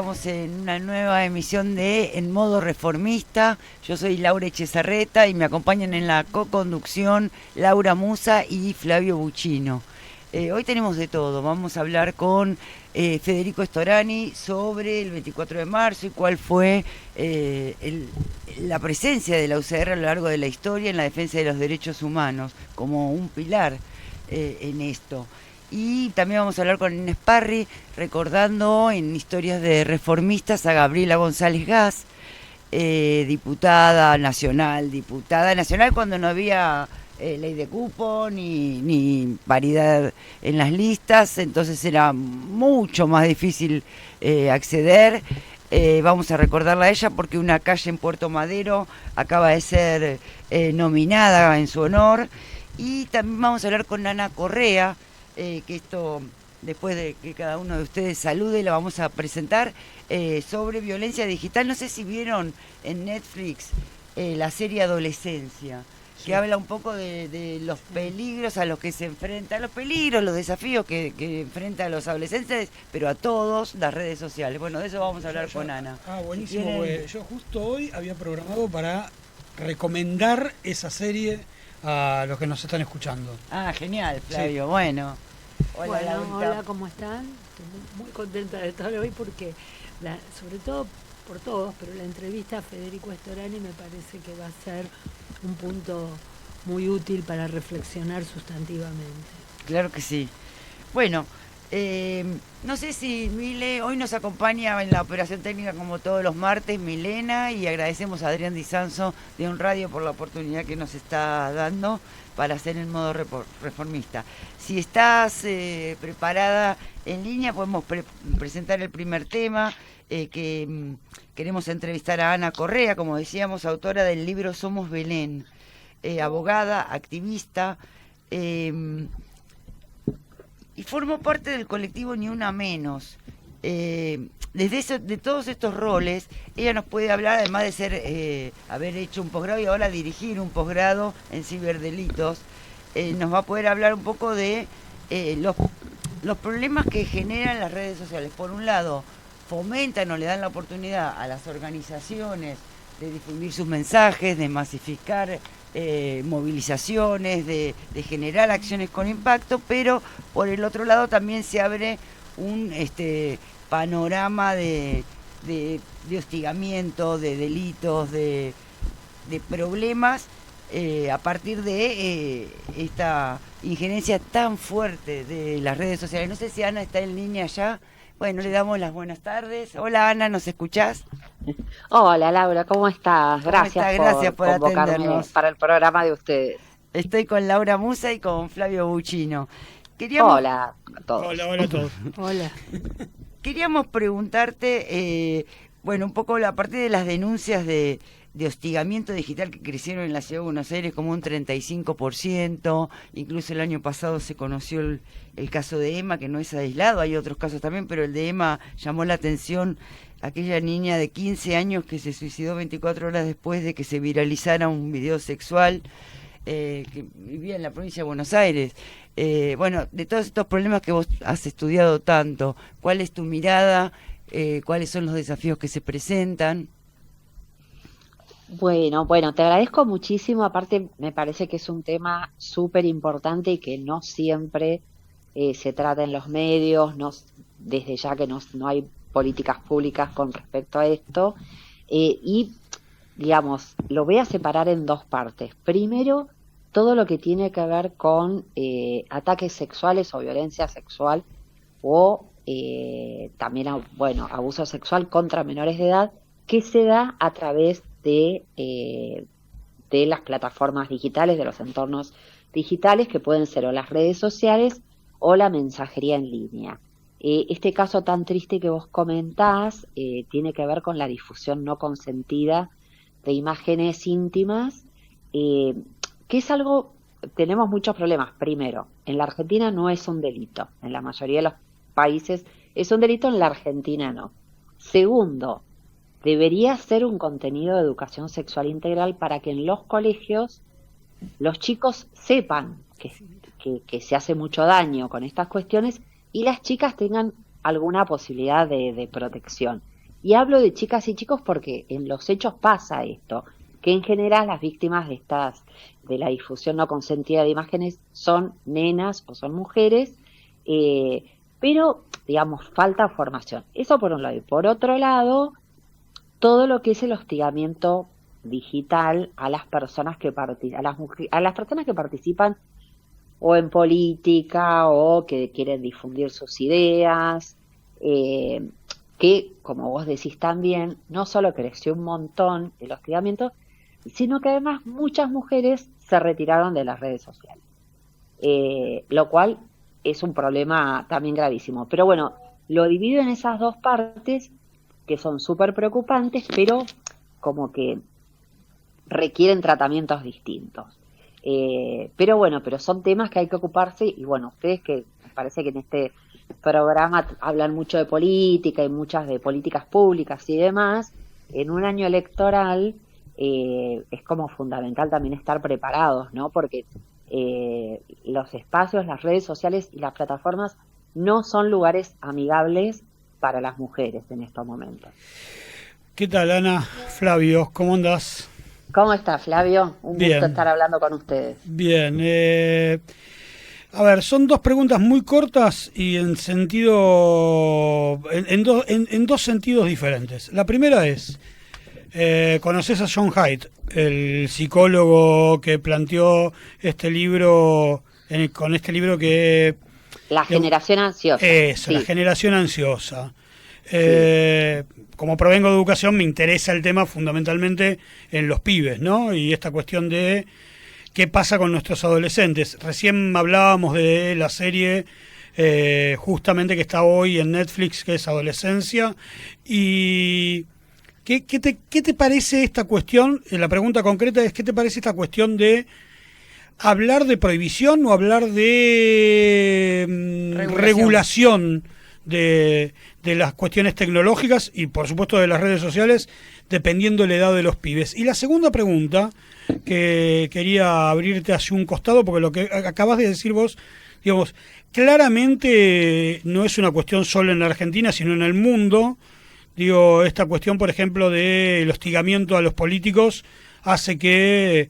estamos en una nueva emisión de En Modo Reformista. Yo soy Laura Echezarreta y me acompañan en la co-conducción Laura Musa y Flavio Buccino. Hoy tenemos de todo. Vamos a hablar con Federico Storani sobre el 24 de marzo y cuál fue la presencia de la UCR a lo largo de la historia en la defensa de los derechos humanos como un pilar en esto. Y también vamos a hablar con Inés Parry, recordando en Historias de Reformistas a Gabriela González Gas, diputada nacional cuando no había ley de cupo ni paridad en las listas, entonces era mucho más difícil acceder. Vamos a recordarla a ella porque una calle en Puerto Madero acaba de ser nominada en su honor. Y también vamos a hablar con Ana Correa, que esto, después de que cada uno de ustedes salude, la vamos a presentar, sobre violencia digital. No sé si vieron en Netflix la serie Adolescencia, que habla un poco de los peligros a los que se enfrentan, los peligros, los desafíos que enfrentan a los adolescentes, pero a todos, las redes sociales. Bueno, de eso vamos a hablar con Ana. Buenísimo, si quieren... Yo justo hoy había programado para recomendar esa serie a los que nos están escuchando. Genial, Flavio, sí. Bueno, hola, ¿cómo están? Estoy muy contenta de estar hoy porque, sobre todo por todos, pero la entrevista a Federico Storani me parece que va a ser un punto muy útil para reflexionar sustantivamente. Claro que sí. Bueno, no sé si Mile, hoy nos acompaña en la operación técnica como todos los martes, Milena, y agradecemos a Adrián Di Sanzo de Un Radio por la oportunidad que nos está dando para hacer en modo reformista. Si estás preparada en línea, podemos presentar el primer tema, que queremos entrevistar a Ana Correa, como decíamos, autora del libro Somos Belén, abogada, activista, y formó parte del colectivo Ni Una Menos. De todos estos roles, ella nos puede hablar, además de ser haber hecho un posgrado y ahora dirigir un posgrado en ciberdelitos, nos va a poder hablar un poco de los problemas que generan las redes sociales. Por un lado, fomentan o le dan la oportunidad a las organizaciones de difundir sus mensajes, de masificar movilizaciones, de generar acciones con impacto, pero por el otro lado también se abre un panorama de hostigamiento, de delitos, de problemas a partir de esta injerencia tan fuerte de las redes sociales. No sé si Ana está en línea ya. Bueno, le damos las buenas tardes. Hola Ana, ¿nos escuchás? Hola Laura, ¿cómo estás? Gracias por convocarme atendernos para el programa de ustedes. Estoy con Laura Musa y con Flavio Buccino. Hola a todos. Hola a todos. Hola. Queríamos preguntarte, un poco a partir de las denuncias de hostigamiento digital que crecieron en la Ciudad de Buenos Aires como un 35%, incluso el año pasado se conoció el caso de Emma, que no es aislado, hay otros casos también, pero el de Emma llamó la atención, aquella niña de 15 años que se suicidó 24 horas después de que se viralizara un video sexual, que vivía en la provincia de Buenos Aires. De todos estos problemas que vos has estudiado tanto, ¿cuál es tu mirada? ¿Cuáles son los desafíos que se presentan? Bueno, te agradezco muchísimo. Aparte, me parece que es un tema súper importante y que no siempre se trata en los medios, desde ya que no hay políticas públicas con respecto a esto. Y, digamos, lo voy a separar en dos partes. Primero, todo lo que tiene que ver con ataques sexuales o violencia sexual o también, abuso sexual contra menores de edad, que se da a través de las plataformas digitales, de los entornos digitales, que pueden ser o las redes sociales o la mensajería en línea. Este caso tan triste que vos comentás tiene que ver con la difusión no consentida de imágenes íntimas, que es algo, tenemos muchos problemas. Primero, en la Argentina no es un delito, en la mayoría de los países es un delito, en la Argentina no. Segundo, debería ser un contenido de educación sexual integral para que en los colegios los chicos sepan que se hace mucho daño con estas cuestiones y las chicas tengan alguna posibilidad de protección. Y hablo de chicas y chicos porque en los hechos pasa esto, que en general las víctimas de la difusión no consentida de imágenes son nenas o son mujeres, pero, digamos, falta formación. Eso por un lado. Y por otro lado, todo lo que es el hostigamiento digital a las personas a las personas que participan o en política o que quieren difundir sus ideas, que, como vos decís también, no solo creció un montón el hostigamiento, sino que además muchas mujeres se retiraron de las redes sociales, lo cual es un problema también gravísimo. Pero bueno, lo divido en esas dos partes que son súper preocupantes, pero como que requieren tratamientos distintos. Pero bueno, pero son temas que hay que ocuparse y bueno, ustedes que me parece que en este programa hablan mucho de política y muchas de políticas públicas y demás, en un año electoral es como fundamental también estar preparados, ¿no? Porque los espacios, las redes sociales y las plataformas no son lugares amigables para las mujeres en estos momentos. ¿Qué tal, Ana? Flavio, ¿cómo andás? ¿Cómo está, Flavio? Un Bien. gusto estar hablando con ustedes. Bien. A ver, son dos preguntas muy cortas y en dos sentidos diferentes. La primera es, ¿conoces a John Haidt, el psicólogo que planteó este libro, con este libro que... La generación ansiosa. Eso, sí. La generación ansiosa. Como provengo de educación, me interesa el tema fundamentalmente en los pibes, ¿no? Y esta cuestión de qué pasa con nuestros adolescentes. Recién hablábamos de la serie justamente que está hoy en Netflix, que es Adolescencia. Y ¿qué te parece esta cuestión? La pregunta concreta es, ¿qué te parece esta cuestión de hablar de prohibición o hablar de regulación de las cuestiones tecnológicas y por supuesto de las redes sociales, dependiendo de la edad de los pibes? Y la segunda pregunta, que quería abrirte hacia un costado, porque lo que acabas de decir vos, digamos, claramente no es una cuestión solo en la Argentina, sino en el mundo. Digo, esta cuestión, por ejemplo, del hostigamiento a los políticos hace que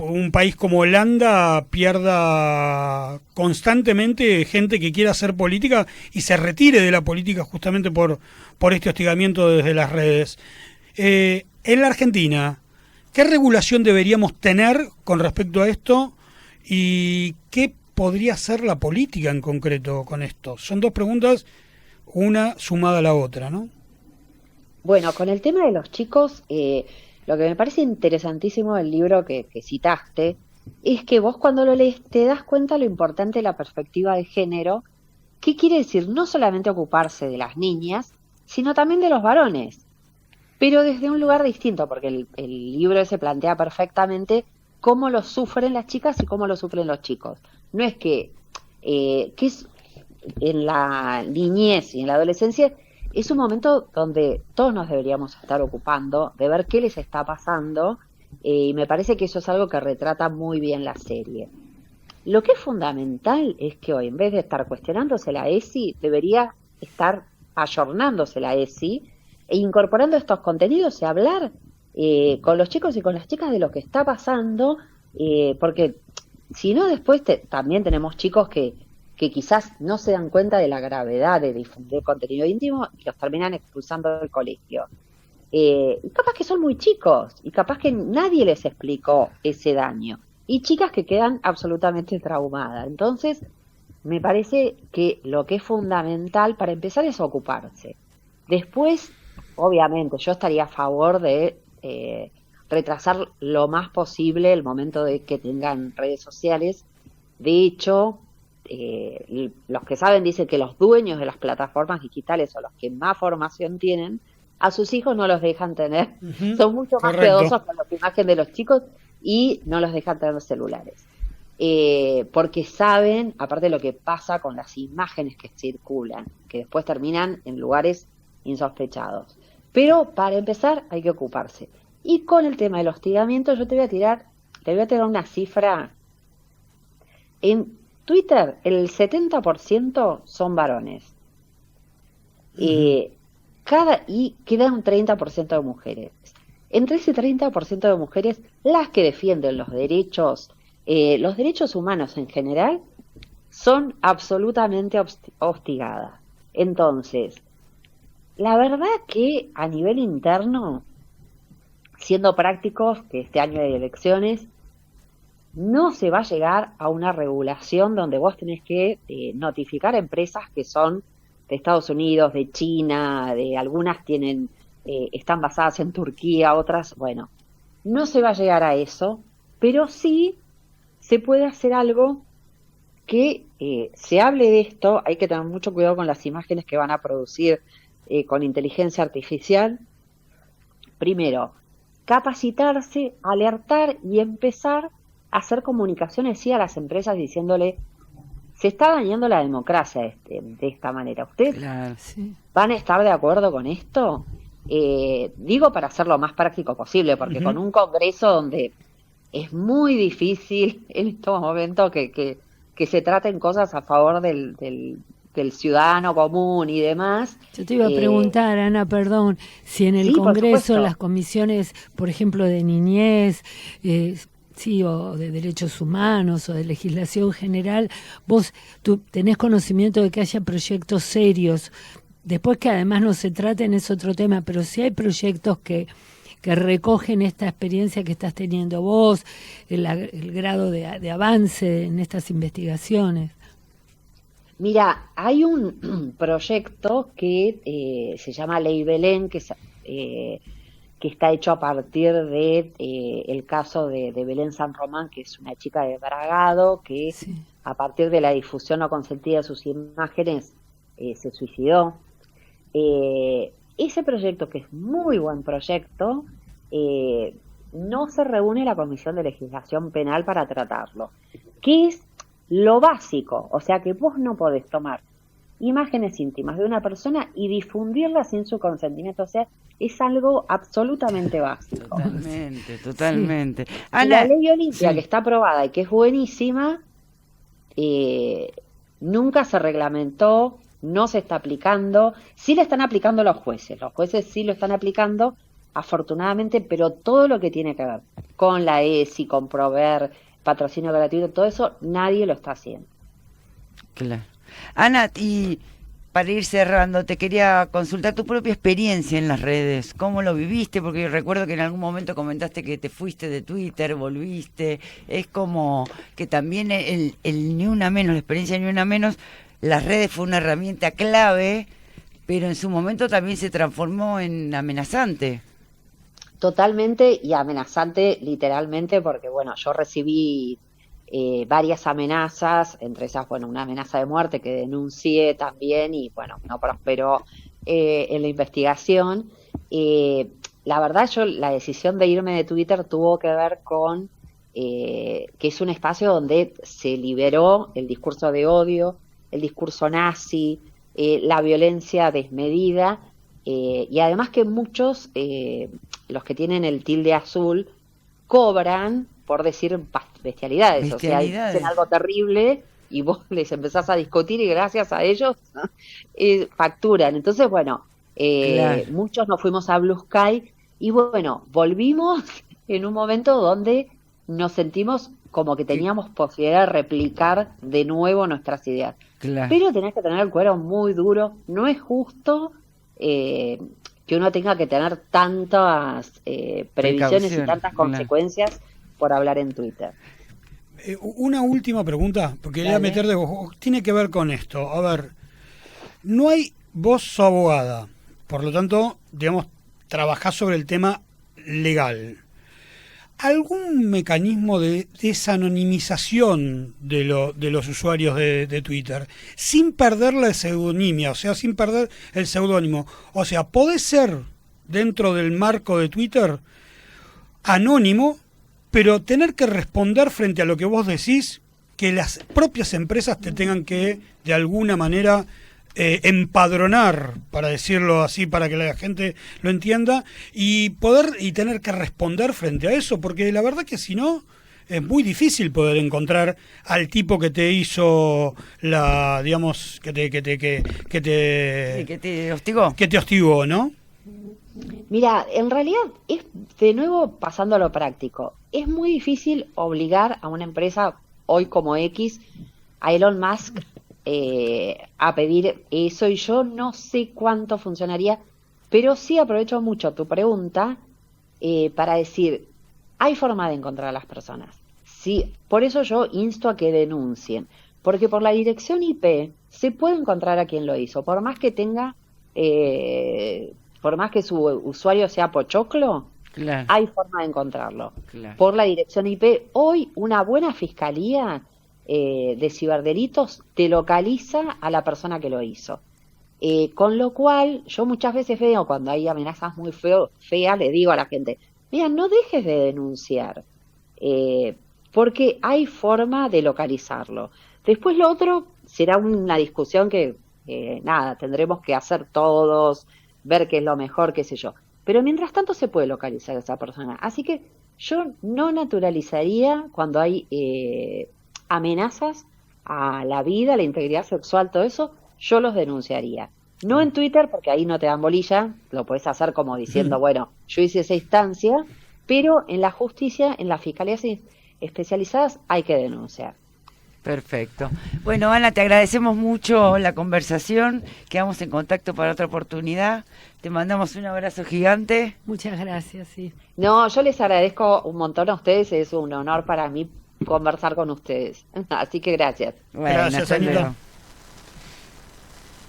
un país como Holanda pierda constantemente gente que quiera hacer política y se retire de la política justamente por este hostigamiento desde las redes. En la Argentina, ¿qué regulación deberíamos tener con respecto a esto y qué podría hacer la política en concreto con esto? Son dos preguntas, una sumada a la otra, ¿no? Bueno, con el tema de los chicos, lo que me parece interesantísimo del libro que citaste es que vos cuando lo lees te das cuenta lo importante de la perspectiva de género, que quiere decir no solamente ocuparse de las niñas, sino también de los varones, pero desde un lugar distinto, porque el libro se plantea perfectamente cómo lo sufren las chicas y cómo lo sufren los chicos. No es que es en la niñez y en la adolescencia es un momento donde todos nos deberíamos estar ocupando de ver qué les está pasando, y me parece que eso es algo que retrata muy bien la serie. Lo que es fundamental es que hoy, en vez de estar cuestionándose la ESI, debería estar ayornándose la ESI e incorporando estos contenidos y hablar con los chicos y con las chicas de lo que está pasando, porque si no después también tenemos chicos que quizás no se dan cuenta de la gravedad de difundir contenido íntimo y los terminan expulsando del colegio. Y capaz que son muy chicos y capaz que nadie les explicó ese daño. Y chicas que quedan absolutamente traumadas. Entonces, me parece que lo que es fundamental para empezar es ocuparse. Después, obviamente, yo estaría a favor de retrasar lo más posible el momento de que tengan redes sociales. De hecho, los que saben dicen que los dueños de las plataformas digitales o los que más formación tienen, a sus hijos no los dejan tener, son mucho más cuidadosos con la imagen de los chicos y no los dejan tener celulares, porque saben, aparte de lo que pasa con las imágenes que circulan, que después terminan en lugares insospechados. Pero para empezar hay que ocuparse. Y con el tema del hostigamiento yo te voy a tirar una cifra. En Twitter el 70% son varones. y queda un 30% de mujeres. Entre ese 30% de mujeres, las que defienden los derechos humanos en general, son absolutamente hostigadas. Entonces, la verdad que a nivel interno, siendo prácticos, que este año hay elecciones, no se va a llegar a una regulación donde vos tenés que notificar a empresas que son de Estados Unidos, de China, de algunas están basadas en Turquía, otras, bueno, no se va a llegar a eso, pero sí se puede hacer algo que se hable de esto. Hay que tener mucho cuidado con las imágenes que van a producir con inteligencia artificial. Primero, capacitarse, alertar y empezar a hacer comunicaciones sí a las empresas diciéndole: se está dañando la democracia de esta manera. ¿Ustedes van a estar de acuerdo con esto? Digo, para hacerlo lo más práctico posible, porque con un Congreso donde es muy difícil en estos momentos que se traten cosas a favor del ciudadano común y demás. Yo te iba a preguntar, Ana, perdón, si en el Congreso las comisiones, por ejemplo, de niñez, o de derechos humanos o de legislación general, tú tenés conocimiento de que haya proyectos serios. Después que además no se traten es otro tema, pero si hay proyectos que recogen esta experiencia que estás teniendo vos, el grado de avance en estas investigaciones. Mira, hay un proyecto que se llama Ley Belén, que está hecho a partir de el caso de Belén San Román, que es una chica de Bragado, que a partir de la difusión no consentida de sus imágenes se suicidó. Ese proyecto, que es muy buen proyecto, no se reúne la Comisión de Legislación Penal para tratarlo, que es lo básico. O sea que vos no podés tomar imágenes íntimas de una persona y difundirlas sin su consentimiento. O sea, es algo absolutamente básico. Totalmente. Sí. La ley Olimpia, que está aprobada y que es buenísima, nunca se reglamentó, no se está aplicando. Sí la están aplicando los jueces sí lo están aplicando, afortunadamente, pero todo lo que tiene que ver con la ESI, con proveer patrocinio gratuito, todo eso, nadie lo está haciendo. Claro. Ana, y para ir cerrando, te quería consultar tu propia experiencia en las redes. ¿Cómo lo viviste? Porque yo recuerdo que en algún momento comentaste que te fuiste de Twitter, volviste. Es como que también el Ni Una Menos, la experiencia Ni Una Menos, las redes fue una herramienta clave, pero en su momento también se transformó en amenazante. Totalmente, y amenazante literalmente, porque bueno, yo recibí varias amenazas, entre esas, bueno, una amenaza de muerte que denuncié también y bueno, no prosperó en la investigación. La verdad, la decisión de irme de Twitter tuvo que ver con que es un espacio donde se liberó el discurso de odio, el discurso nazi, la violencia desmedida, y además que muchos, los que tienen el tilde azul, cobran por decir bestialidades. O sea, dicen algo terrible y vos les empezás a discutir y gracias a ellos facturan. Entonces, bueno, muchos nos fuimos a Blue Sky y bueno, volvimos en un momento donde nos sentimos como que teníamos posibilidad de replicar de nuevo nuestras ideas. Claro. Pero tenés que tener el cuero muy duro. No es justo que uno tenga que tener tantas previsiones y tantas consecuencias por hablar en Twitter. Una última pregunta, porque quería meter de vos. Tiene que ver con esto. A ver, vos sos abogada, por lo tanto, digamos, trabajás sobre el tema legal. ¿Algún mecanismo de desanonimización de los usuarios de Twitter sin perder la pseudonimia, o sea, sin perder el seudónimo? O sea, podés ser, dentro del marco de Twitter, anónimo, pero tener que responder frente a lo que vos decís, que las propias empresas te tengan que, de alguna manera, empadronar, para decirlo así, para que la gente lo entienda, y tener que responder frente a eso, porque la verdad que si no, es muy difícil poder encontrar al tipo que te hizo la, digamos, que te hostigó. Que te hostigó, ¿no? Mira, en realidad es, de nuevo, pasando a lo práctico, es muy difícil obligar a una empresa, hoy como X, a Elon Musk a pedir eso, y yo no sé cuánto funcionaría, pero sí aprovecho mucho tu pregunta para decir, hay forma de encontrar a las personas. Sí, por eso yo insto a que denuncien, porque por la dirección IP se puede encontrar a quien lo hizo, por más que tenga... por más que su usuario sea pochoclo, claro, hay forma de encontrarlo. Claro. Por la dirección IP, hoy una buena fiscalía de ciberdelitos te localiza a la persona que lo hizo. Con lo cual, yo muchas veces veo cuando hay amenazas muy feas, le digo a la gente, mira, no dejes de denunciar, porque hay forma de localizarlo. Después lo otro será una discusión que, nada, tendremos que hacer todos, ver qué es lo mejor, qué sé yo. Pero mientras tanto se puede localizar a esa persona. Así que yo no naturalizaría cuando hay amenazas a la vida, a la integridad sexual, todo eso, yo los denunciaría. No en Twitter, porque ahí no te dan bolilla, lo puedes hacer como diciendo, bueno, yo hice esa instancia, pero en la justicia, en las fiscalías especializadas, hay que denunciar. Perfecto. Bueno, Ana, te agradecemos mucho la conversación. Quedamos en contacto para otra oportunidad. Te mandamos un abrazo gigante. Muchas gracias, sí. No, yo les agradezco un montón a ustedes. Es un honor para mí conversar con ustedes. Así que gracias. Bueno, gracias, Anita.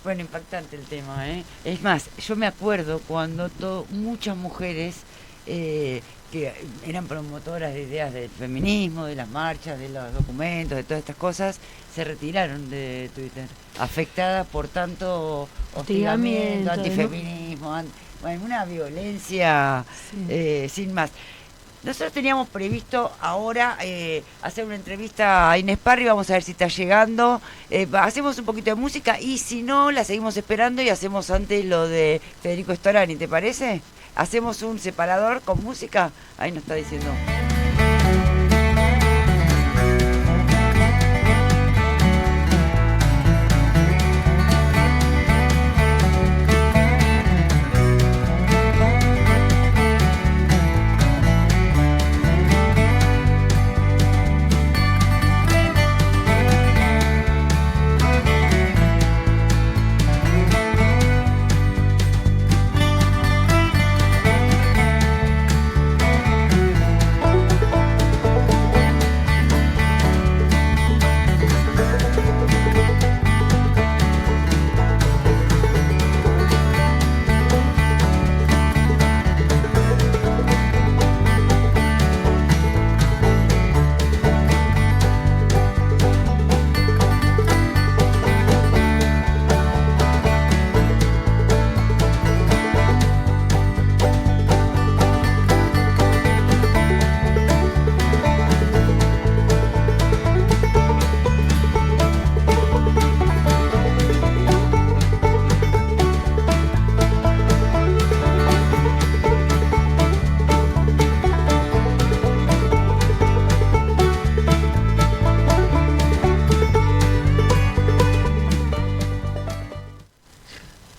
Bueno, impactante el tema, ¿eh? Es más, yo me acuerdo cuando muchas mujeres que eran promotoras de ideas del feminismo, de las marchas, de los documentos, de todas estas cosas, se retiraron de Twitter, afectadas por tanto hostigamiento, antifeminismo, bueno, una violencia sin más. Nosotros teníamos previsto ahora hacer una entrevista a Inés Parry, vamos a ver si está llegando, hacemos un poquito de música y si no, la seguimos esperando y hacemos antes lo de Federico Storani, ¿te parece? Hacemos un separador con música, ahí nos está diciendo.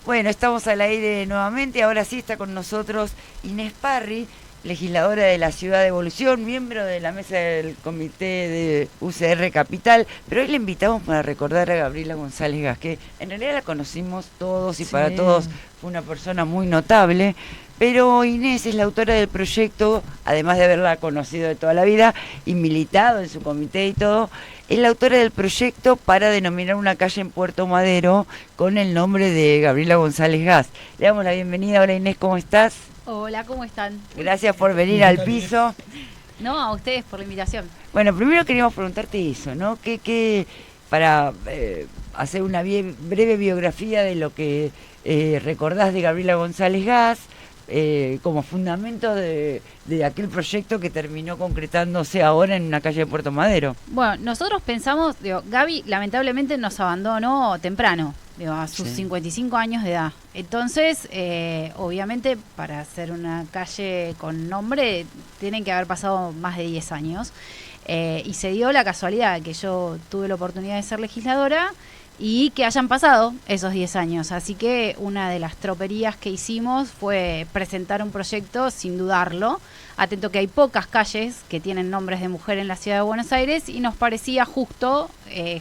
Bueno, estamos al aire nuevamente. Ahora sí está con nosotros Inés Parry, legisladora de la Ciudad de Evolución, miembro de la mesa del comité de UCR Capital. Pero hoy le invitamos para recordar a Gabriela González Gas, que en realidad la conocimos todos y para todos fue una persona muy notable. Pero Inés es la autora del proyecto, además de haberla conocido de toda la vida y militado en su comité y todo, es la autora del proyecto para denominar una calle en Puerto Madero con el nombre de Gabriela González Gas. Le damos la bienvenida. Hola Inés, ¿cómo estás? Hola, ¿cómo están? Gracias por venir al piso. No, a ustedes por la invitación. Bueno, primero queríamos preguntarte eso, ¿no? ¿Qué para hacer una breve biografía de lo que recordás de Gabriela González Gas, como fundamento de aquel proyecto que terminó concretándose ahora en una calle de Puerto Madero? Bueno, nosotros pensamos, Gaby lamentablemente nos abandonó temprano, a sus 55 años de edad. Entonces, obviamente, para hacer una calle con nombre, tienen que haber pasado más de 10 años. Y se dio la casualidad de que yo tuve la oportunidad de ser legisladora y que hayan pasado esos 10 años. Así que una de las troperías que hicimos fue presentar un proyecto sin dudarlo. Atento que hay pocas calles que tienen nombres de mujer en la ciudad de Buenos Aires y nos parecía justo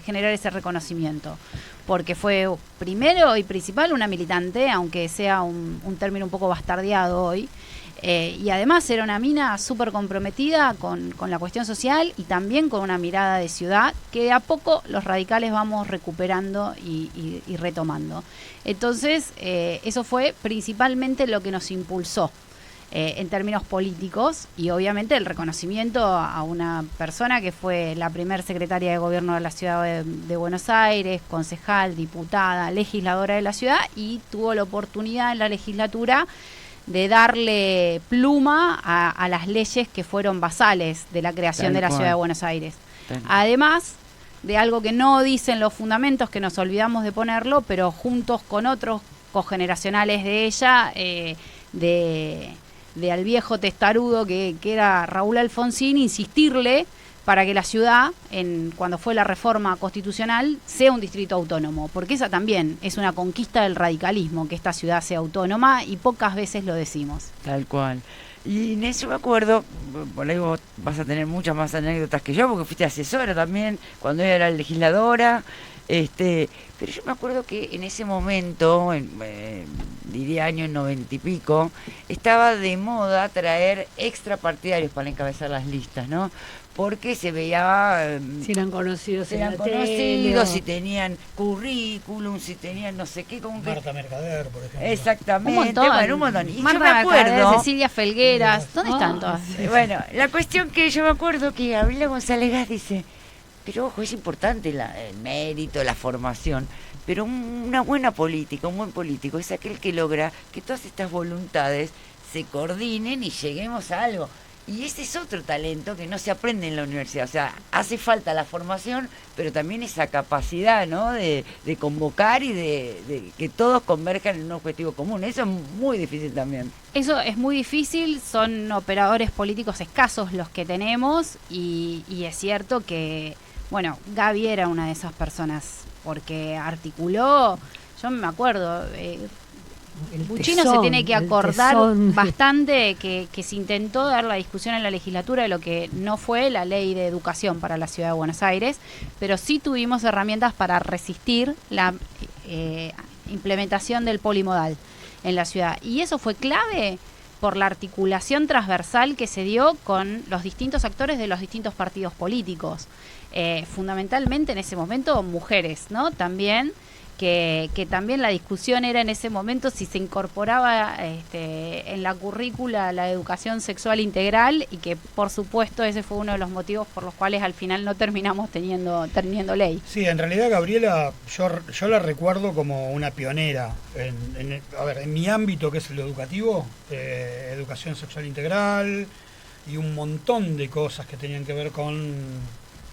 generar ese reconocimiento. Porque fue primero y principal una militante, aunque sea un término un poco bastardeado hoy. Y además era una mina súper comprometida con la cuestión social y también con una mirada de ciudad que de a poco los radicales vamos recuperando y retomando. Entonces, eso fue principalmente lo que nos impulsó en términos políticos y obviamente el reconocimiento a una persona que fue la primer secretaria de gobierno de la ciudad de Buenos Aires, concejal, diputada, legisladora de la ciudad y tuvo la oportunidad en la legislatura de darle pluma a las leyes que fueron basales de la creación de la ciudad de Buenos Aires. Además de algo que no dicen los fundamentos, que nos olvidamos de ponerlo, pero juntos con otros cogeneracionales de ella, de al viejo testarudo que era Raúl Alfonsín, insistirle para que la ciudad, cuando fue la reforma constitucional, sea un distrito autónomo, porque esa también es una conquista del radicalismo, que esta ciudad sea autónoma, y pocas veces lo decimos. Tal cual. Y en eso me acuerdo, por ahí vos vas a tener muchas más anécdotas que yo, porque fuiste asesora también, cuando ella era legisladora, pero yo me acuerdo que en ese momento, diría año 90 y pico, estaba de moda traer extra partidarios para encabezar las listas, ¿no? Porque se veía si eran conocidos, si tenían currículum, si tenían no sé qué, como Marta Mercader, por ejemplo. Exactamente, un montón. Y Marta yo me acuerdo, Mercader, Cecilia Felgueras, ¿dónde están todas? Bueno, la cuestión que yo me acuerdo que Gabriela González Gas dice, pero ojo, es importante el mérito, la formación, pero una buena política, un buen político es aquel que logra que todas estas voluntades se coordinen y lleguemos a algo. Y ese es otro talento que no se aprende en la universidad. O sea, hace falta la formación, pero también esa capacidad, ¿no? De convocar y de que todos converjan en un objetivo común. Eso es muy difícil también. Eso es muy difícil, son operadores políticos escasos los que tenemos y es cierto que, bueno, Gaby era una de esas personas porque articuló, yo me acuerdo... Buchino se tiene que acordar bastante que se intentó dar la discusión en la legislatura de lo que no fue la ley de educación para la ciudad de Buenos Aires, pero sí tuvimos herramientas para resistir la implementación del polimodal en la ciudad. Y eso fue clave por la articulación transversal que se dio con los distintos actores de los distintos partidos políticos. Fundamentalmente en ese momento mujeres, ¿no? También... Que también la discusión era en ese momento si se incorporaba en la currícula la educación sexual integral y que por supuesto ese fue uno de los motivos por los cuales al final no terminamos teniendo ley. Sí, en realidad Gabriela yo la recuerdo como una pionera en mi ámbito que es el educativo, educación sexual integral y un montón de cosas que tenían que ver con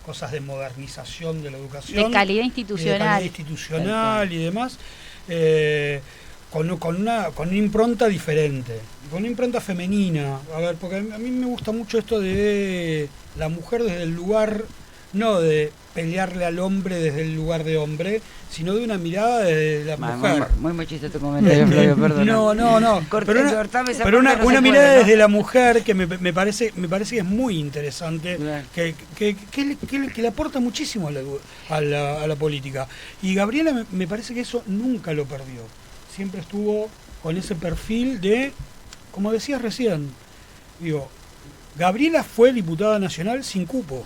cosas de modernización de la educación. De calidad institucional. Y demás, con una impronta diferente, con una impronta femenina. A ver, porque a mí me gusta mucho esto de la mujer desde el lugar, no de pelearle al hombre desde el lugar de hombre, sino de una mirada de la mujer. Muy machista tu comentario, Flavio, perdón. No. Pero una mirada desde la mujer que me parece que es muy interesante, claro. que le aporta muchísimo a la política. Y Gabriela me parece que eso nunca lo perdió. Siempre estuvo con ese perfil de, como decías recién, Gabriela fue diputada nacional sin cupo.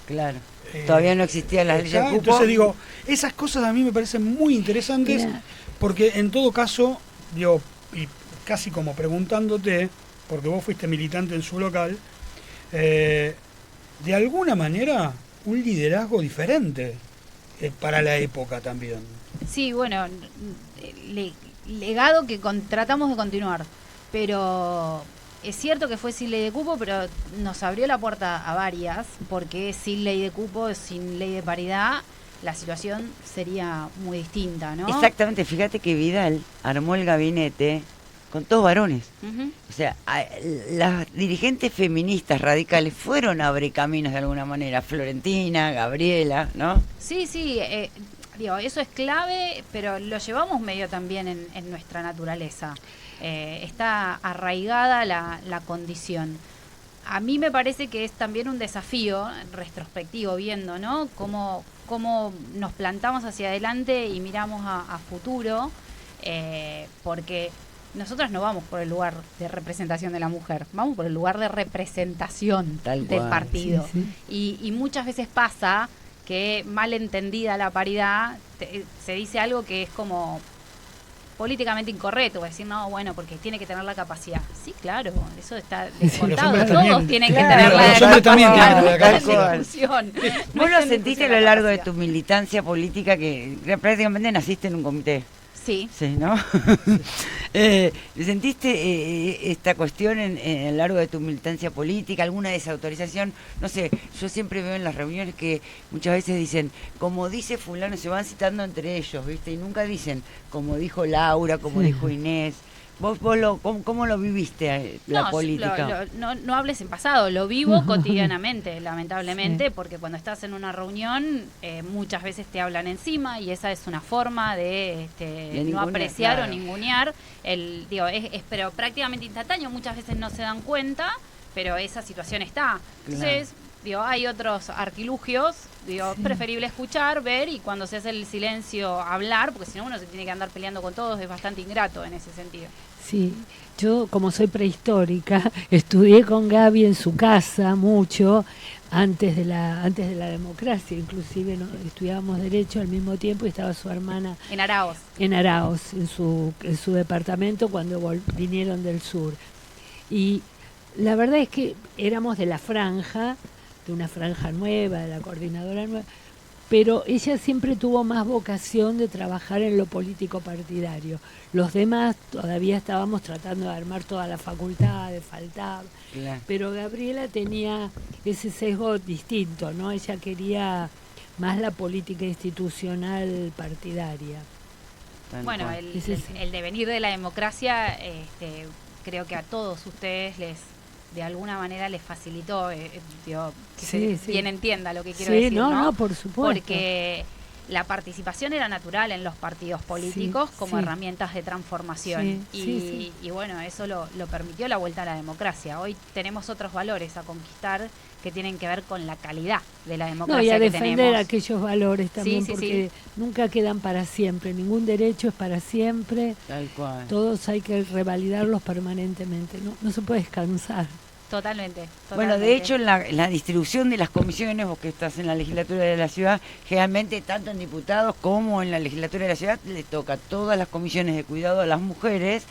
Claro. Todavía no existían las leyes de cupo. Entonces esas cosas a mí me parecen muy interesantes, porque en todo caso, y casi como preguntándote, porque vos fuiste militante en su local, de alguna manera un liderazgo diferente para la época también. Sí, bueno, legado que tratamos de continuar, pero... Es cierto que fue sin ley de cupo, pero nos abrió la puerta a varias, porque sin ley de cupo, sin ley de paridad, la situación sería muy distinta, ¿no? Exactamente, fíjate que Vidal armó el gabinete con todos varones. Ujú. O sea, las dirigentes feministas radicales fueron a abrir caminos de alguna manera. Florentina, Gabriela, ¿no? Sí, sí, digo, eso es clave, pero lo llevamos medio también en nuestra naturaleza. Está arraigada la condición. A mí me parece que es también un desafío retrospectivo, viendo, ¿no? Cómo nos plantamos hacia adelante y miramos a futuro, porque nosotros no vamos por el lugar de representación de la mujer, vamos por el lugar de representación Tal del cual. partido. Sí, Y muchas veces pasa que, mal entendida la paridad, se dice algo que es como políticamente incorrecto, decir, no, bueno, porque tiene que tener la capacidad. Sí, claro, eso está descontado. hombres Todos también. tienen Claro, que tener la los hombres también capacidad. tienen la No hay capacidad. discusión. No ¿Vos lo hay sentiste a discusión lo la largo de capacidad. tu militancia política que prácticamente naciste en un comité? Sí. Sí, ¿no? ¿Sentiste esta cuestión a lo largo de tu militancia política, alguna desautorización? No sé, yo siempre veo en las reuniones que muchas veces dicen, como dice fulano, se van citando entre ellos, ¿viste? Y nunca dicen, como dijo Laura, como Sí. dijo Inés. ¿Cómo lo viviste, la No, política? no hables en pasado, lo vivo cotidianamente, lamentablemente, Sí. porque cuando estás en una reunión muchas veces te hablan encima y esa es una forma de no ningunear, apreciar claro. o ningunear. Es pero prácticamente instantáneo, muchas veces no se dan cuenta, pero esa situación está. Entonces, hay otros artilugios, es preferible escuchar, ver y cuando se hace el silencio hablar, porque si no uno se tiene que andar peleando con todos, es bastante ingrato en ese sentido. Sí, yo como soy prehistórica, estudié con Gaby en su casa mucho, antes de la democracia, inclusive estudiábamos Derecho al mismo tiempo y estaba su hermana En Araos. en Araos, en su departamento cuando vinieron del sur. Y la verdad es que éramos de la franja, de una franja nueva, de la coordinadora nueva, pero ella siempre tuvo más vocación de trabajar en lo político partidario. Los demás todavía estábamos tratando de armar toda la facultad, faltaba. Claro. Pero Gabriela tenía ese sesgo distinto, ¿no? Ella quería más la política institucional partidaria. Tal Bueno, cual. el devenir de la democracia, creo que a todos ustedes de alguna manera les facilitó, que Sí, se sí. bien entienda lo que quiero Sí, decir, no, por supuesto. Porque la participación era natural en los partidos políticos Sí, como sí. herramientas de transformación. Sí, Y bueno, eso lo permitió la vuelta a la democracia. Hoy tenemos otros valores a conquistar que tienen que ver con la calidad de la democracia No, y a que defender tenemos. aquellos valores también, Sí, sí, porque nunca quedan para siempre, ningún derecho es para siempre, Tal cual. todos hay que revalidarlos permanentemente, no se puede descansar. Totalmente. Bueno, de hecho, en la distribución de las comisiones, vos que estás en la legislatura de la ciudad, generalmente tanto en diputados como en la legislatura de la ciudad, le toca todas las comisiones de cuidado a las mujeres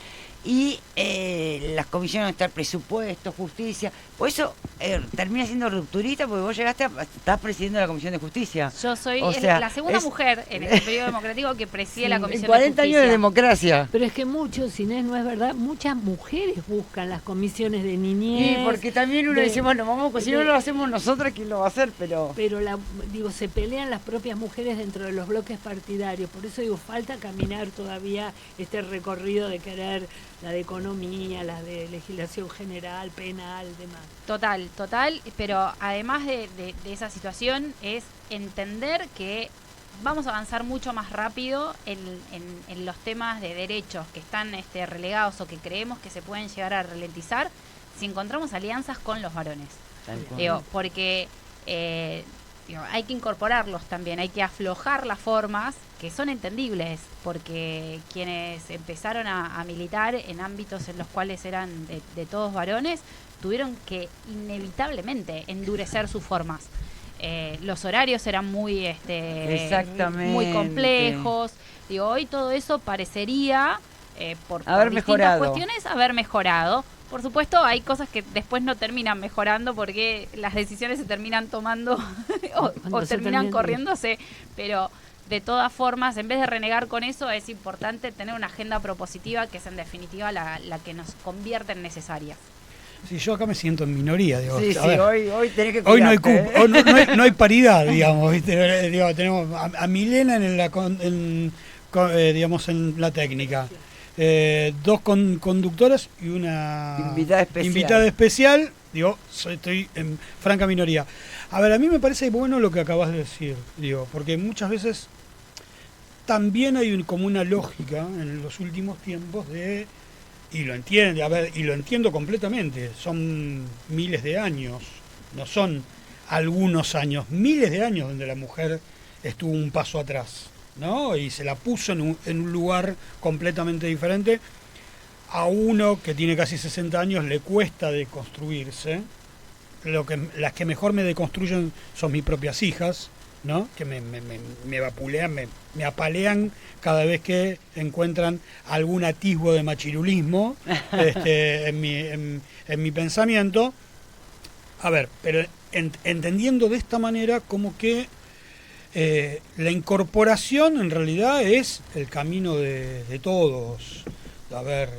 y las comisiones de estar presupuesto, justicia. Por eso termina siendo rupturista, porque vos llegaste estás presidiendo la Comisión de Justicia. Yo soy O sea, la segunda es- mujer en este periodo democrático que preside la En Comisión 40 de años de Justicia. democracia. Pero es que muchos, Inés, no es verdad, muchas mujeres buscan las comisiones de niñez. Y porque también uno de- dice, bueno, vamos, si no de- lo hacemos nosotras, ¿quién lo va a hacer? Pero se pelean las propias mujeres dentro de los bloques partidarios, por eso digo, falta caminar todavía este recorrido de querer la de economía, la de legislación general, penal, demás. Total, pero además de esa situación es entender que vamos a avanzar mucho más rápido en los temas de derechos que están relegados o que creemos que se pueden llegar a ralentizar si encontramos alianzas con los varones. tal cual. Porque hay que incorporarlos también, hay que aflojar las formas que son entendibles, porque quienes empezaron a militar en ámbitos en los cuales eran de todos varones, tuvieron que inevitablemente endurecer sus formas. Los horarios eran muy Exactamente. muy complejos. Hoy todo eso parecería, por distintas mejorado. cuestiones, haber mejorado. Por supuesto, hay cosas que después no terminan mejorando porque las decisiones se terminan tomando o Cuando se terminan terminan. corriéndose, pero de todas formas, en vez de renegar con eso, es importante tener una agenda propositiva que es en definitiva la que nos convierte en necesarias. Sí, yo acá me siento en minoría, digo. Sí, a sí, ver, hoy tenés que hoy no hay cuidarte, cupo, hoy no hay paridad, digamos, ¿viste? Digo, tenemos a Milena digamos, en la técnica. dos conductoras y una invitada especial. Digo, estoy en franca minoría. A ver, a mí me parece bueno lo que acabas de decir, digo, porque muchas veces también hay como una lógica en los últimos tiempos y lo entiendo completamente, son miles de años, no son algunos años, miles de años donde la mujer estuvo un paso atrás, ¿no? Y se la puso en un lugar completamente diferente. A uno que tiene casi 60 años le cuesta deconstruirse. Las que mejor me deconstruyen son mis propias hijas, ¿no? Que me vapulean, me apalean cada vez que encuentran algún atisbo de machirulismo en mi pensamiento. A ver, pero entendiendo de esta manera como que la incorporación en realidad es el camino de todos. A ver,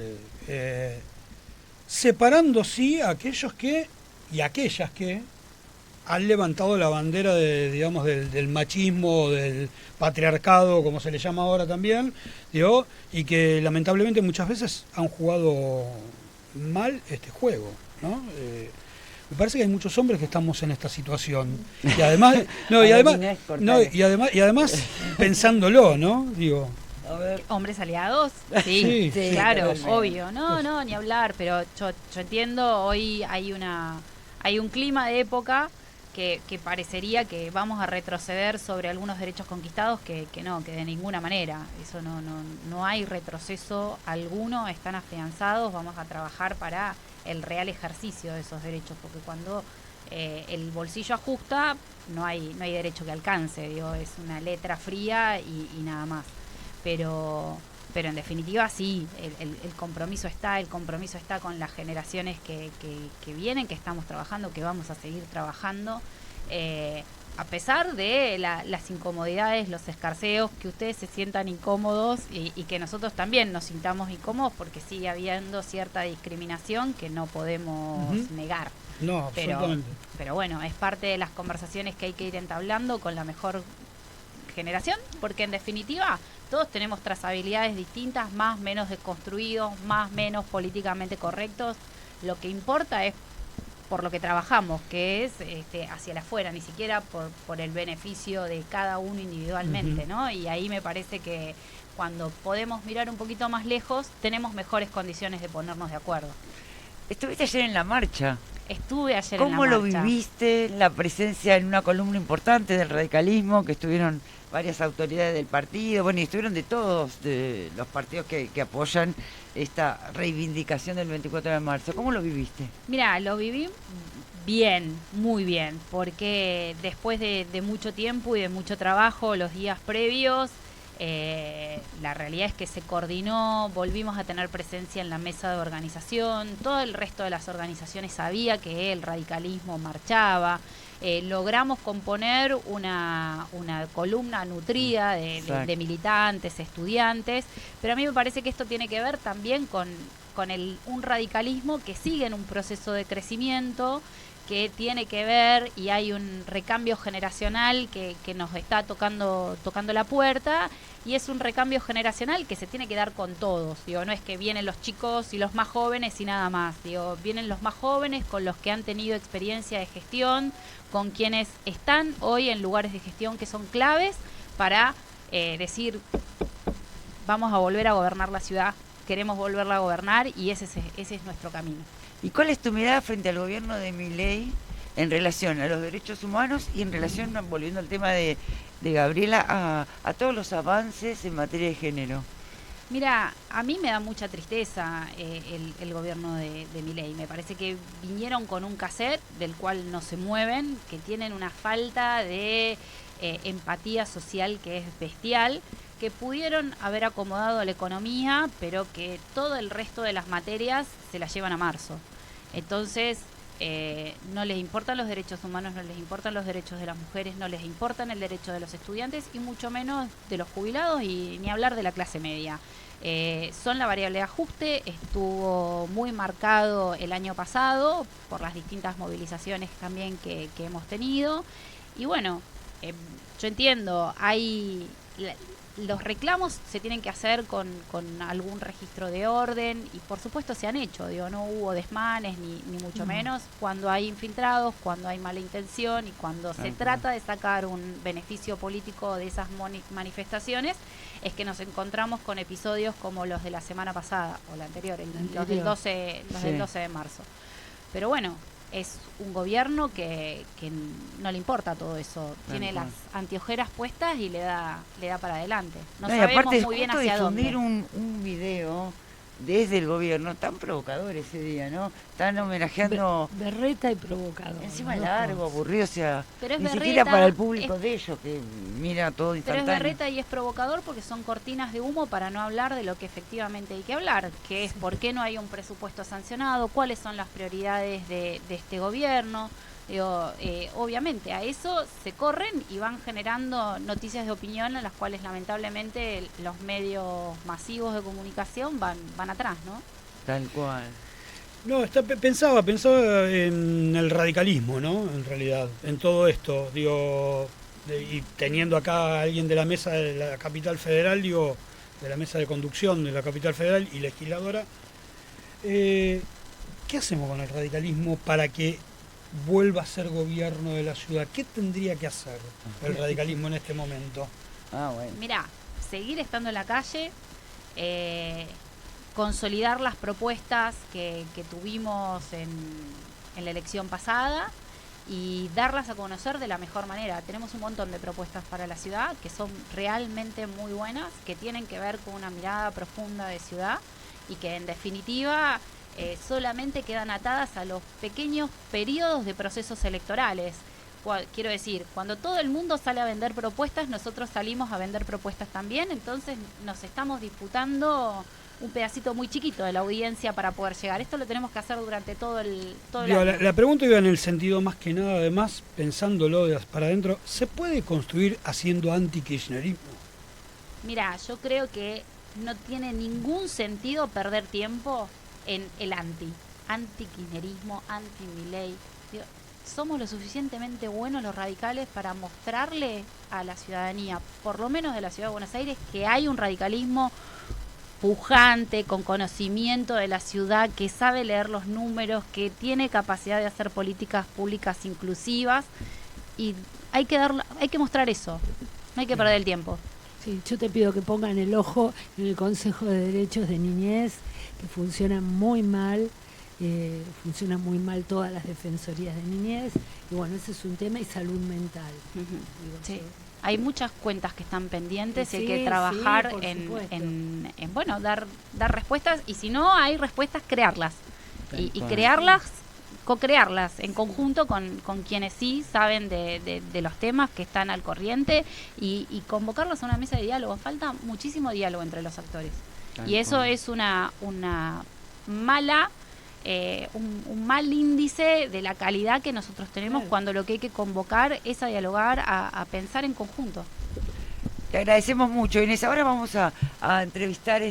separando sí a aquellos que y aquellas que han levantado la bandera del machismo, del patriarcado, como se le llama ahora también, digo, y que lamentablemente muchas veces han jugado mal este juego, ¿no? Me parece que hay muchos hombres que estamos en esta situación y además pensándolo, ¿no? Digo, a ver. ¿Hombres aliados? Sí, claro, obvio. No, ni hablar, pero yo entiendo, hoy hay un clima de época que parecería que vamos a retroceder sobre algunos derechos conquistados, que no, que de ninguna manera. Eso no hay retroceso alguno, están afianzados, vamos a trabajar para el real ejercicio de esos derechos, porque cuando el bolsillo ajusta, no hay derecho que alcance, digo, es una letra fría y nada más. Pero en definitiva sí, el compromiso está con las generaciones que vienen, que estamos trabajando, que vamos a seguir trabajando, a pesar de las incomodidades, los escarceos, que ustedes se sientan incómodos y que nosotros también nos sintamos incómodos, porque sigue habiendo cierta discriminación que no podemos negar. No, absolutamente. Pero bueno, es parte de las conversaciones que hay que ir entablando con la mejor generación, porque en definitiva todos tenemos trazabilidades distintas, más menos desconstruidos, más menos políticamente correctos. Lo que importa es por lo que trabajamos, que es hacia el afuera, ni siquiera por el beneficio de cada uno individualmente, ¿no? Y ahí me parece que cuando podemos mirar un poquito más lejos, tenemos mejores condiciones de ponernos de acuerdo. Estuviste ayer en la marcha. Estuve ayer en la marcha. ¿Cómo lo viviste? La presencia en una columna importante del radicalismo, que estuvieron varias autoridades del partido, bueno, y estuvieron de todos de los partidos que apoyan esta reivindicación del 24 de marzo. ¿Cómo lo viviste? Mira, lo viví bien, muy bien, porque después de mucho tiempo y de mucho trabajo, los días previos, la realidad es que se coordinó, volvimos a tener presencia en la mesa de organización, todo el resto de las organizaciones sabía que el radicalismo marchaba, logramos componer una columna nutrida de militantes, estudiantes, pero a mí me parece que esto tiene que ver también con un radicalismo que sigue en un proceso de crecimiento, que tiene que ver, y hay un recambio generacional que nos está tocando la puerta, y es un recambio generacional que se tiene que dar con todos, digo, no es que vienen los chicos y los más jóvenes y nada más, digo, vienen los más jóvenes con los que han tenido experiencia de gestión, con quienes están hoy en lugares de gestión que son claves para decir, vamos a volver a gobernar la ciudad, queremos volverla a gobernar, y ese es nuestro camino. ¿Y cuál es tu mirada frente al gobierno de Milei en relación a los derechos humanos y en relación, volviendo al tema de Gabriela, a todos los avances en materia de género? Mira, a mí me da mucha tristeza el gobierno de Milei. Me parece que vinieron con un cassette del cual no se mueven, que tienen una falta de empatía social que es bestial, que pudieron haber acomodado a la economía, pero que todo el resto de las materias se las llevan a marzo. Entonces, no les importan los derechos humanos, no les importan los derechos de las mujeres, no les importan el derecho de los estudiantes y mucho menos de los jubilados, y ni hablar de la clase media. Son la variable de ajuste, estuvo muy marcado el año pasado por las distintas movilizaciones también que hemos tenido. Y bueno, yo entiendo, los reclamos se tienen que hacer con algún registro de orden y por supuesto se han hecho, digo, no hubo desmanes ni mucho menos, cuando hay infiltrados, cuando hay mala intención y cuando se trata de sacar un beneficio político de esas manifestaciones, es que nos encontramos con episodios como los de la semana pasada o la anterior, los del 12 de marzo. Pero bueno, es un gobierno que no le importa todo eso, tiene las anteojeras puestas y le da para adelante. No sabemos muy bien hacia dónde. Difundir un video desde el gobierno tan provocador ese día, ¿no? Están homenajeando... Berreta y provocador. Encima largo, aburrido, o sea, pero ni Berreta, siquiera para el público de ellos, que mira todo instantáneo. Pero es Berreta y es provocador porque son cortinas de humo para no hablar de lo que efectivamente hay que hablar, que es por qué no hay un presupuesto sancionado, cuáles son las prioridades de este gobierno. Digo, obviamente a eso se corren y van generando noticias de opinión en las cuales lamentablemente los medios masivos de comunicación van atrás, ¿no? Tal cual. No, pensaba en el radicalismo, ¿no? En realidad, en todo esto, digo, y teniendo acá a alguien de la mesa de la Capital Federal, digo, de la mesa de conducción de la Capital Federal y legisladora, ¿qué hacemos con el radicalismo para que vuelva a ser gobierno de la ciudad? ¿Qué tendría que hacer el radicalismo en este momento? Bueno. Mirá, seguir estando en la calle, consolidar las propuestas que tuvimos en la elección pasada y darlas a conocer de la mejor manera. Tenemos un montón de propuestas para la ciudad que son realmente muy buenas, que tienen que ver con una mirada profunda de ciudad y que en definitiva solamente quedan atadas a los pequeños periodos de procesos electorales. Quiero decir, cuando todo el mundo sale a vender propuestas, nosotros salimos a vender propuestas también, entonces nos estamos disputando un pedacito muy chiquito de la audiencia para poder llegar. Esto lo tenemos que hacer durante todo el año. La pregunta iba en el sentido más que nada, además, pensándolo para adentro, ¿se puede construir haciendo anti-kirchnerismo? Mira, yo creo que no tiene ningún sentido perder tiempo en el anti-kirchnerismo, anti-Milei. Somos lo suficientemente buenos los radicales para mostrarle a la ciudadanía, por lo menos de la ciudad de Buenos Aires, que hay un radicalismo pujante, con conocimiento de la ciudad, que sabe leer los números, que tiene capacidad de hacer políticas públicas inclusivas, y hay que mostrar eso, no hay que perder el tiempo. Sí, yo te pido que pongan el ojo en el Consejo de Derechos de Niñez, que funciona muy mal todas las defensorías de niñez, y bueno, ese es un tema, y salud mental. Sí. Hay muchas cuentas que están pendientes y hay que trabajar en dar respuestas, y si no hay respuestas, crearlas. Y crearlas, co-crearlas en conjunto con quienes sí saben de los temas, que están al corriente, y convocarlos a una mesa de diálogo. Falta muchísimo diálogo entre los actores. Y eso es una mala... un mal índice de la calidad que nosotros tenemos, cuando lo que hay que convocar es a dialogar, a pensar en conjunto. Te agradecemos mucho, Inés. Ahora vamos a entrevistar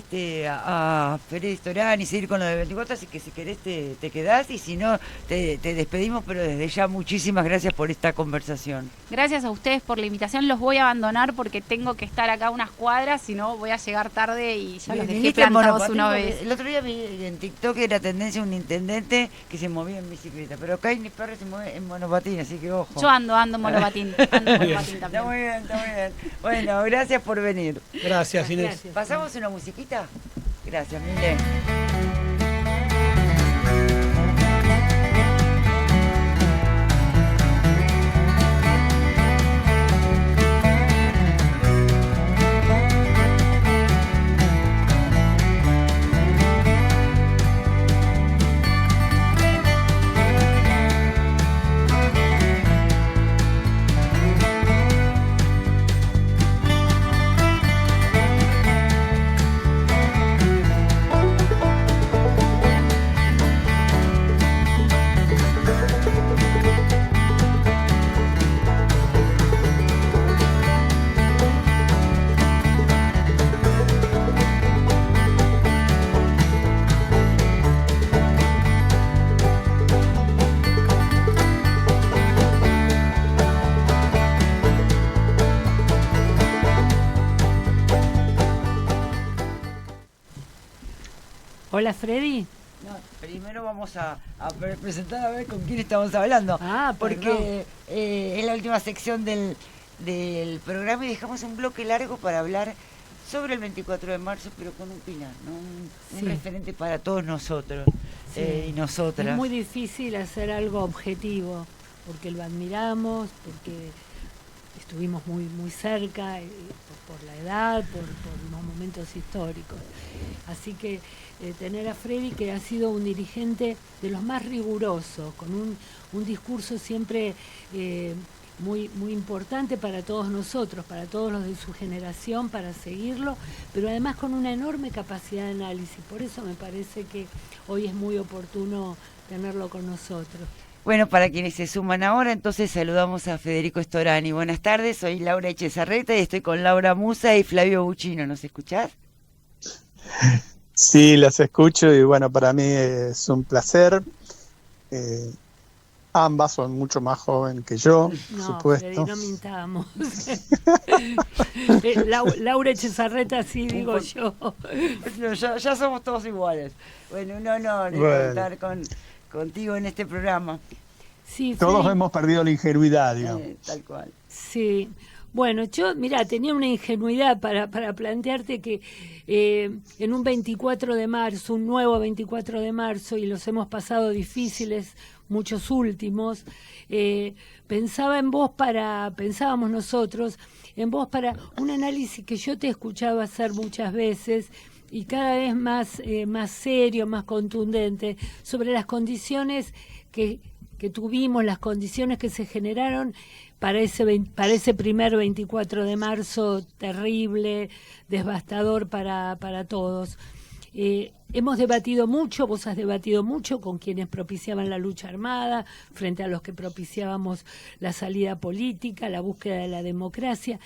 a Fede Storani y seguir con lo de 24, así que si querés te quedás, y si no te despedimos, pero desde ya muchísimas gracias por esta conversación. Gracias a ustedes por la invitación. Los voy a abandonar porque tengo que estar acá unas cuadras, si no voy a llegar tarde y ya los dejé plantados una vez. El otro día vi en TikTok que era tendencia un intendente que se movía en bicicleta, pero acá Inés Perry se mueve en monopatín, así que ojo. Yo ando en monopatín. también. Está muy bien. Bueno, gracias por venir. Gracias, Inés. Gracias. ¿Pasamos una musiquita? Gracias, Mile. Hola, Freddy. No, primero vamos a presentar a ver con quién estamos hablando. Porque es la última sección del programa y dejamos un bloque largo para hablar sobre el 24 de marzo, pero con un pilar, ¿no? Un referente para todos nosotros y nosotras. Es muy difícil hacer algo objetivo, porque lo admiramos, porque estuvimos muy muy cerca, por la edad, por los momentos históricos. Así que tener a Freddy, que ha sido un dirigente de los más rigurosos, con un discurso siempre muy, muy importante para todos nosotros, para todos los de su generación, para seguirlo, pero además con una enorme capacidad de análisis. Por eso me parece que hoy es muy oportuno tenerlo con nosotros. Bueno, para quienes se suman ahora, entonces saludamos a Federico Storani. Buenas tardes, soy Laura Echezarreta y estoy con Laura Musa y Flavio Buccino. ¿Nos escuchás? Sí, las escucho y bueno, para mí es un placer. Ambas son mucho más jóvenes que yo, por supuesto. Freddy, no mintamos. Laura Echezarreta, sí, digo yo. No, ya somos todos iguales. Bueno, un honor estar contigo en este programa. Sí, todos hemos perdido la ingenuidad, digamos. Tal cual. Sí. Bueno, yo, mira, tenía una ingenuidad para plantearte que en un 24 de marzo, un nuevo 24 de marzo, y los hemos pasado difíciles, muchos últimos, pensábamos nosotros en vos para un análisis que yo te escuchaba hacer muchas veces y cada vez más serio, más contundente, sobre las condiciones que tuvimos, las condiciones que se generaron para ese primer 24 de marzo terrible, devastador para todos. Hemos debatido mucho, vos has debatido mucho con quienes propiciaban la lucha armada, frente a los que propiciábamos la salida política, la búsqueda de la democracia,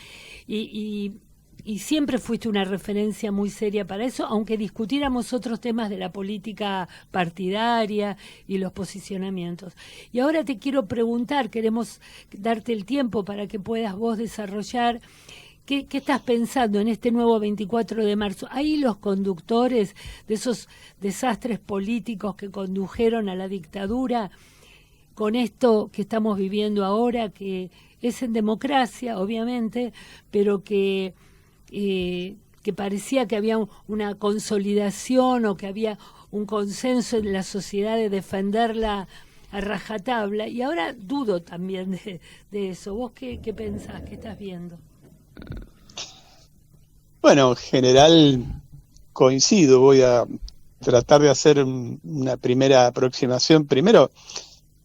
y siempre fuiste una referencia muy seria para eso, aunque discutiéramos otros temas de la política partidaria y los posicionamientos. Y ahora te quiero preguntar, queremos darte el tiempo para que puedas vos desarrollar ¿qué estás pensando en este nuevo 24 de marzo? Ahí los conductores de esos desastres políticos que condujeron a la dictadura, con esto que estamos viviendo ahora, que es en democracia, obviamente, pero que parecía que había una consolidación o que había un consenso en la sociedad de defenderla a rajatabla, y ahora dudo también de eso. ¿Vos qué pensás? ¿Qué estás viendo? Bueno, en general coincido. Voy a tratar de hacer una primera aproximación, primero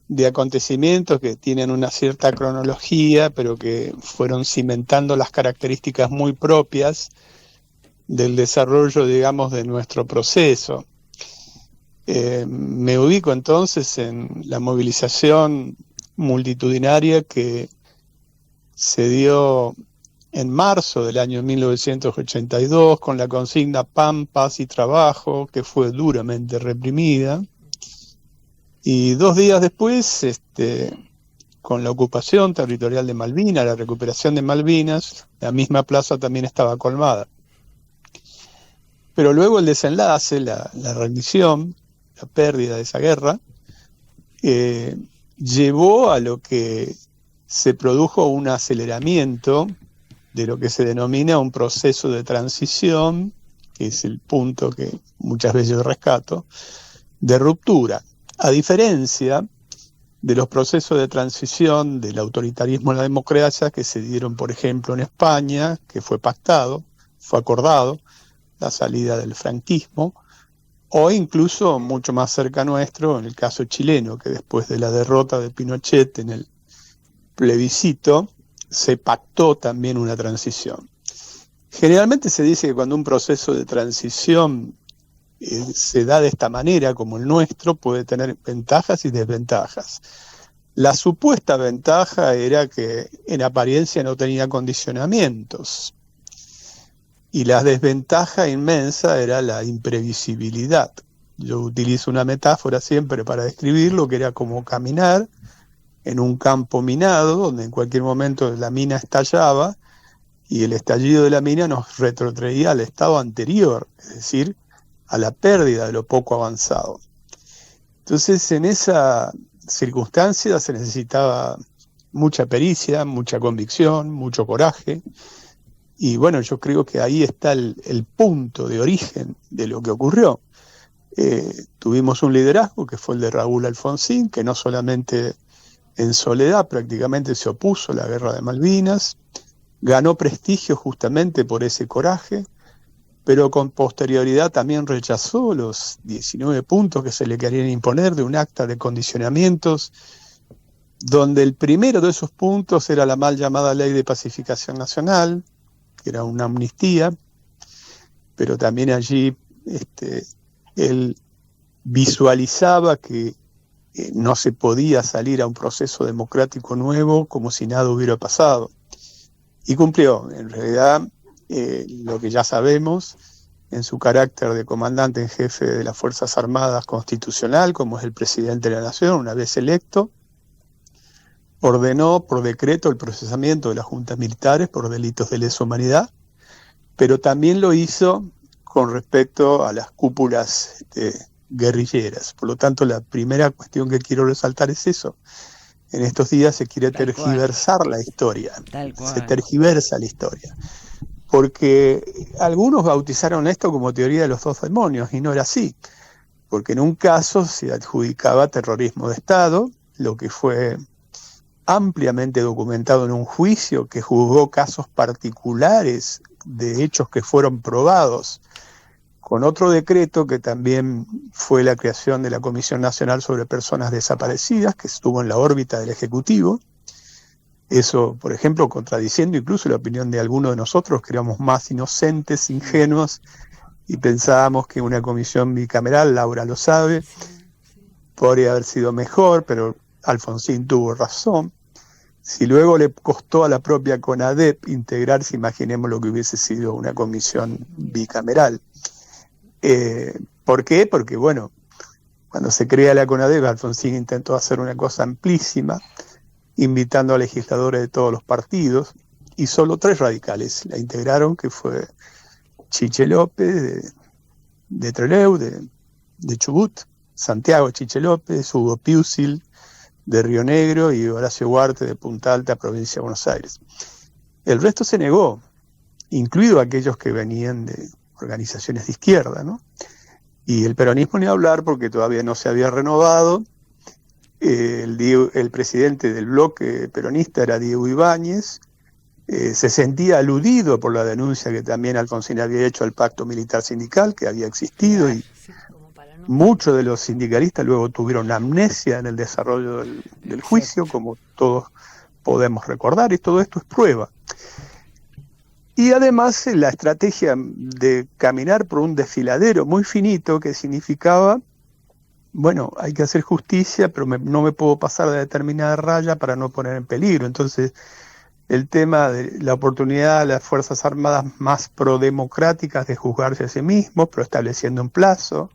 de acontecimientos que tienen una cierta cronología, pero que fueron cimentando las características muy propias del desarrollo, digamos, de nuestro proceso. Me ubico entonces en la movilización multitudinaria que se dio en marzo del año 1982 con la consigna Pan, Paz y Trabajo, que fue duramente reprimida. Y 2 días después, con la ocupación territorial de Malvinas, la recuperación de Malvinas, la misma plaza también estaba colmada. Pero luego el desenlace, la rendición, la pérdida de esa guerra, llevó a lo que se produjo un aceleramiento de lo que se denomina un proceso de transición, que es el punto que muchas veces yo rescato, de ruptura. A diferencia de los procesos de transición del autoritarismo a la democracia que se dieron, por ejemplo, en España, que fue pactado, fue acordado, la salida del franquismo, o incluso mucho más cerca nuestro, en el caso chileno, que después de la derrota de Pinochet en el plebiscito, se pactó también una transición. Generalmente se dice que cuando un proceso de transición se da de esta manera, como el nuestro, puede tener ventajas y desventajas. La supuesta ventaja era que en apariencia no tenía condicionamientos, y la desventaja inmensa era la imprevisibilidad. Yo utilizo una metáfora siempre para describirlo, que era como caminar en un campo minado, donde en cualquier momento la mina estallaba, y el estallido de la mina nos retrotraía al estado anterior, es decir, a la pérdida de lo poco avanzado. Entonces, en esa circunstancia se necesitaba mucha pericia, mucha convicción, mucho coraje, y bueno, yo creo que ahí está el punto de origen de lo que ocurrió. Tuvimos un liderazgo que fue el de Raúl Alfonsín, que no solamente en soledad prácticamente se opuso a la guerra de Malvinas, ganó prestigio justamente por ese coraje, pero con posterioridad también rechazó los 19 puntos que se le querían imponer de un acta de condicionamientos, donde el primero de esos puntos era la mal llamada Ley de Pacificación Nacional, que era una amnistía, pero también allí él visualizaba que no se podía salir a un proceso democrático nuevo como si nada hubiera pasado. Y cumplió, en realidad, lo que ya sabemos, en su carácter de comandante en jefe de las Fuerzas Armadas constitucional, como es el presidente de la Nación, una vez electo, ordenó por decreto el procesamiento de las juntas militares por delitos de lesa humanidad, pero también lo hizo con respecto a las cúpulas guerrilleras. Por lo tanto, la primera cuestión que quiero resaltar es eso. En estos días se quiere tergiversar la historia. Se tergiversa la historia. Porque algunos bautizaron esto como teoría de los dos demonios, y no era así. Porque en un caso se adjudicaba terrorismo de Estado, lo que fue ampliamente documentado en un juicio que juzgó casos particulares de hechos que fueron probados, con otro decreto que también fue la creación de la Comisión Nacional sobre Personas Desaparecidas, que estuvo en la órbita del Ejecutivo. Eso, por ejemplo, contradiciendo incluso la opinión de algunos de nosotros, que éramos más inocentes, ingenuos, y pensábamos que una comisión bicameral, Laura lo sabe, podría haber sido mejor, pero Alfonsín tuvo razón. Si luego le costó a la propia CONADEP integrarse, imaginemos lo que hubiese sido una comisión bicameral. ¿Por qué? Porque, bueno, cuando se crea la CONADEP, Alfonsín intentó hacer una cosa amplísima, invitando a legisladores de todos los partidos, y solo 3 radicales la integraron, que fue Chiche López, de Trelew, de Chubut, Santiago Chiche López, Hugo Piusil, de Río Negro, y Horacio Huarte, de Punta Alta, provincia de Buenos Aires. El resto se negó, incluido aquellos que venían de organizaciones de izquierda, ¿no? Y el peronismo ni hablar, porque todavía no se había renovado. El presidente del bloque peronista era Diego Ibáñez. Se sentía aludido por la denuncia que también Alfonsín había hecho al pacto militar sindical que había existido, y muchos de los sindicalistas luego tuvieron amnesia en el desarrollo del juicio, como todos podemos recordar, y todo esto es prueba. Y además la estrategia de caminar por un desfiladero muy finito, que significaba, bueno, hay que hacer justicia, pero no me puedo pasar de determinada raya para no poner en peligro. Entonces, el tema de la oportunidad de las Fuerzas Armadas más prodemocráticas de juzgarse a sí mismos, pero estableciendo un plazo,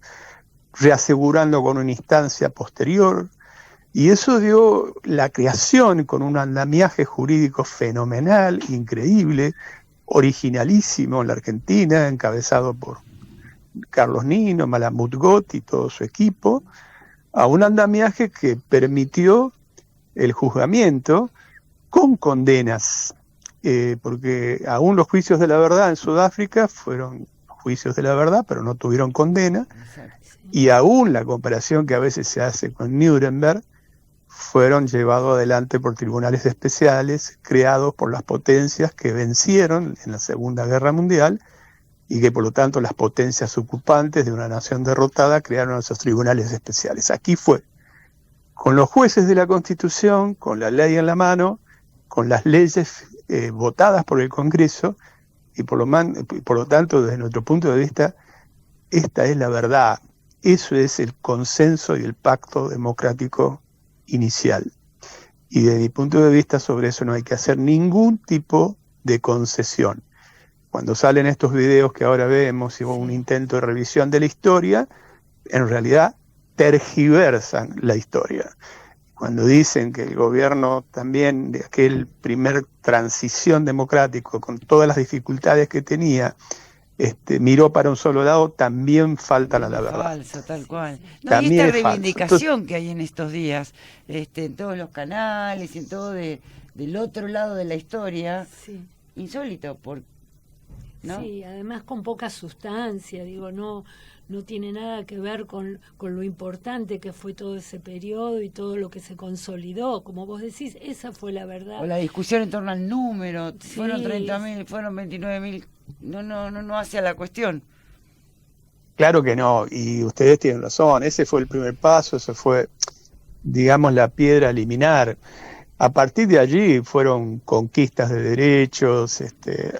reasegurando con una instancia posterior, y eso dio la creación con un andamiaje jurídico fenomenal, increíble, originalísimo en la Argentina, encabezado por Carlos Nino, Malamud Gotti y todo su equipo, a un andamiaje que permitió el juzgamiento con condenas, porque aún los juicios de la verdad en Sudáfrica fueron juicios de la verdad, pero no tuvieron condena, y aún la comparación que a veces se hace con Nuremberg fueron llevados adelante por tribunales especiales creados por las potencias que vencieron en la Segunda Guerra Mundial, y que por lo tanto las potencias ocupantes de una nación derrotada crearon esos tribunales especiales. Aquí fue con los jueces de la Constitución, con la ley en la mano, con las leyes votadas por el Congreso, y por lo tanto, desde nuestro punto de vista, esta es la verdad. Eso es el consenso y el pacto democrático inicial. Y desde mi punto de vista, sobre eso no hay que hacer ningún tipo de concesión. Cuando salen estos videos que ahora vemos y un intento de revisión de la historia, en realidad tergiversan la historia. Cuando dicen que el gobierno también de aquel primer transición democrático, con todas las dificultades que tenía, miró para un solo lado, también faltan a la verdad. Falso, tal cual. No, y También esta es falso. reivindicación Entonces, que hay en estos días, en todos los canales y en todo del otro lado de la historia, Sí. insólito, ¿no? Sí, además con poca sustancia, digo, no tiene nada que ver con lo importante que fue todo ese periodo y todo lo que se consolidó. Como vos decís, esa fue la verdad. O la discusión en torno al número, Sí. fueron 30.000, fueron 29.000, no hace a la cuestión. claro que no, y ustedes tienen razón, ese fue el primer paso, ese fue, digamos, la piedra a eliminar. A partir de allí fueron conquistas de derechos,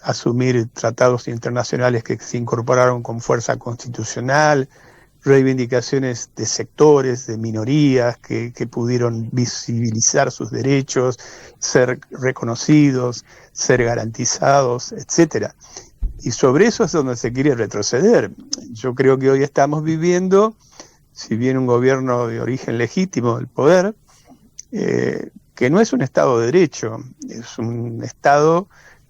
asumir tratados internacionales que se incorporaron con fuerza constitucional, reivindicaciones de sectores, de minorías que pudieron visibilizar sus derechos, ser reconocidos, ser garantizados, etcétera. Y sobre eso es donde se quiere retroceder. Yo creo que hoy estamos viviendo, si bien un gobierno de origen legítimo del poder, que no es un Estado de Derecho, es un Estado